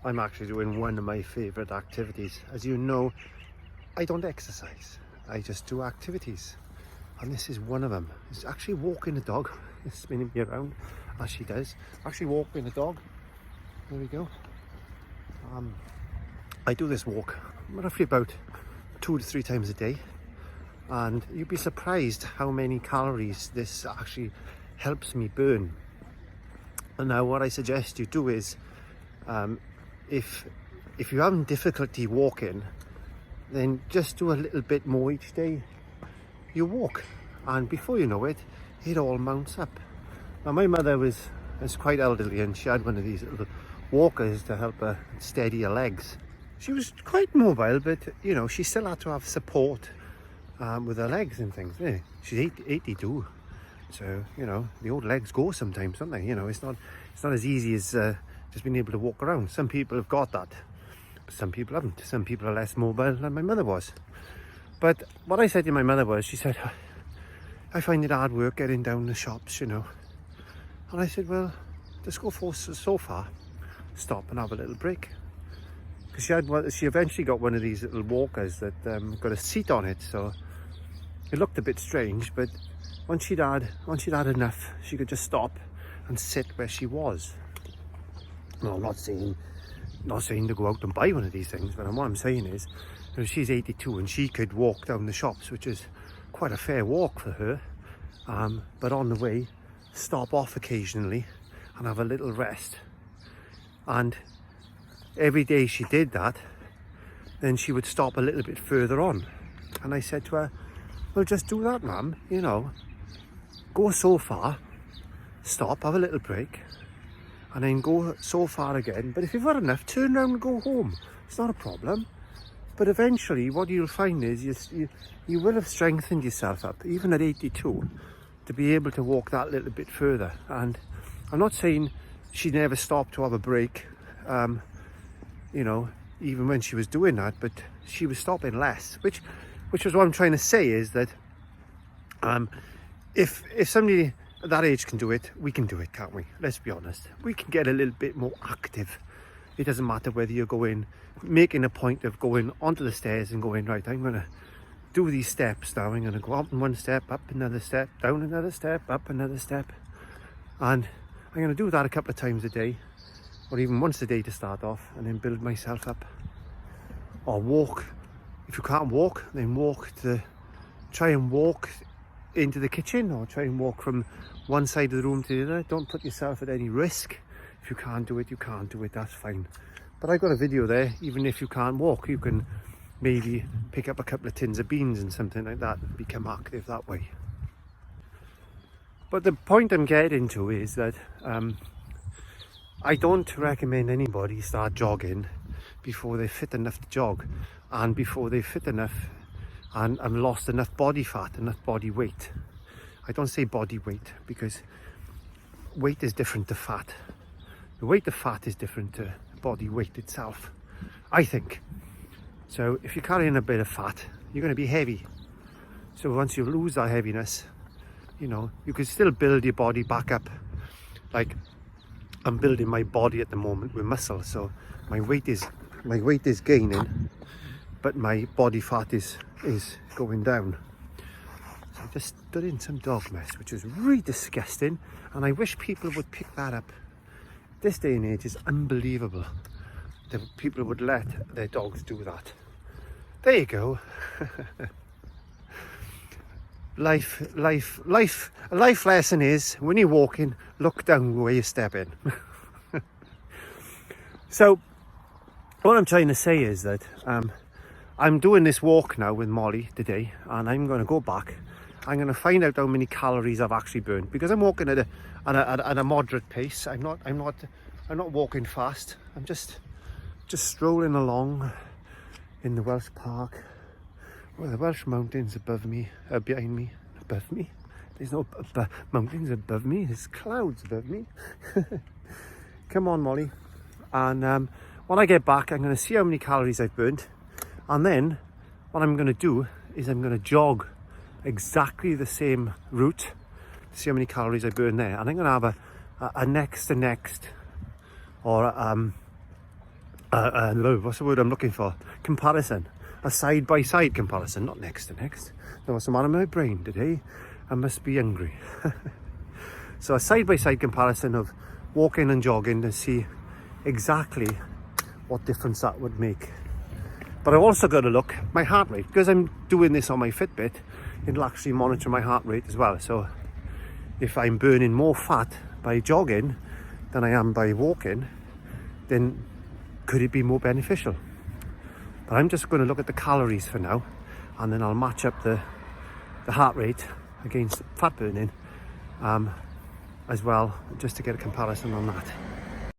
I'm actually doing one of my favourite activities. As you know, I don't exercise, I just do activities. And this is one of them. It's actually walking the dog. It's spinning me around as she does. Actually walking the dog. There we go. I do this walk roughly about 2 to 3 times a day. And you'd be surprised how many calories this actually helps me burn. And now what I suggest you do is, if you're having difficulty walking, then just do a little bit more each day you walk, and before you know it, it all mounts up. Now my mother was quite elderly, and she had one of these little walkers to help her steady her legs. She was quite mobile, but you know, she still had to have support with her legs and things. Yeah, she's 82, so you know, the old legs go sometimes, don't they? You know, it's not as easy as just being able to walk around. Some people have got that, but some people haven't. Some people are less mobile than my mother was. But what I said to my mother was, she said, I find it hard work getting down the shops, you know. And I said, well, just go for so far, stop and have a little break. Because she eventually got one of these little walkers that got a seat on it, so it looked a bit strange. But once she'd had enough, she could just stop and sit where she was. No, I'm not saying to go out and buy one of these things, but what I'm saying is, you know, she's 82 and she could walk down the shops, which is quite a fair walk for her. But on the way, stop off occasionally and have a little rest. And every day she did that, then she would stop a little bit further on. And I said to her, well, just do that, ma'am, you know, go so far, stop, have a little break, and then go so far again. But if you've had enough, turn around and go home. It's not a problem. But eventually what you'll find is you will have strengthened yourself up, even at 82, to be able to walk that little bit further. And I'm not saying she never stopped to have a break, you know, even when she was doing that, but she was stopping less, which was what I'm trying to say, is that if somebody at that age can do it, we can do it, can't we? Let's be honest. We can get a little bit more active. It doesn't matter whether you're making a point of going onto the stairs and going, right, I'm going to do these steps now. I'm going to go up one step, up another step, down another step, up another step. And I'm going to do that a couple of times a day, or even once a day to start off, and then build myself up. Or walk. If you can't walk, then try and walk into the kitchen, or try and walk from one side of the room to the other. Don't put yourself at any risk. If you can't do it, you can't do it, that's fine. But I've got a video there. Even if you can't walk, you can maybe pick up a couple of tins of beans and something like that and become active that way. But the point I'm getting to is that I don't recommend anybody start jogging before they're fit enough to jog, and before they're fit enough and lost enough body fat, enough body weight. I don't say body weight, because weight is different to fat. The weight of fat is different to body weight itself, I think. So if you're carrying a bit of fat, you're going to be heavy. So once you lose that heaviness, you know, you can still build your body back up. Like I'm building my body at the moment with muscle, so my weight is gaining, but my body fat is going down. So I just stood in some dog mess, which is really disgusting, and I wish people would pick that up. This day and age is unbelievable that people would let their dogs do that. There you go. A life lesson is, when you're walking, look down where you're stepping. So what I'm trying to say is that I'm doing this walk now with Molly today, and I'm going to go back. I'm going to find out how many calories I've actually burned, because I'm walking at a moderate pace. I'm not walking fast. I'm just strolling along in the Welsh Park, with the Welsh mountains behind me. Above me. There's no mountains above me. There's clouds above me. Come on, Molly. And when I get back, I'm going to see how many calories I've burnt, and then what I'm going to do is I'm going to jog exactly the same route to see how many calories I burn there, and I'm going to have a next to next, or what's the word I'm looking for? Comparison. A side-by-side comparison, not next to next. There was some on in my brain today. I must be hungry. So a side-by-side comparison of walking and jogging to see exactly what difference that would make. But I've also got to look my heart rate, because I'm doing this on my Fitbit. It'll actually monitor my heart rate as well. So if I'm burning more fat by jogging than I am by walking, then could it be more beneficial? But I'm just going to look at the calories for now, and then I'll match up the heart rate against fat burning as well, just to get a comparison on that.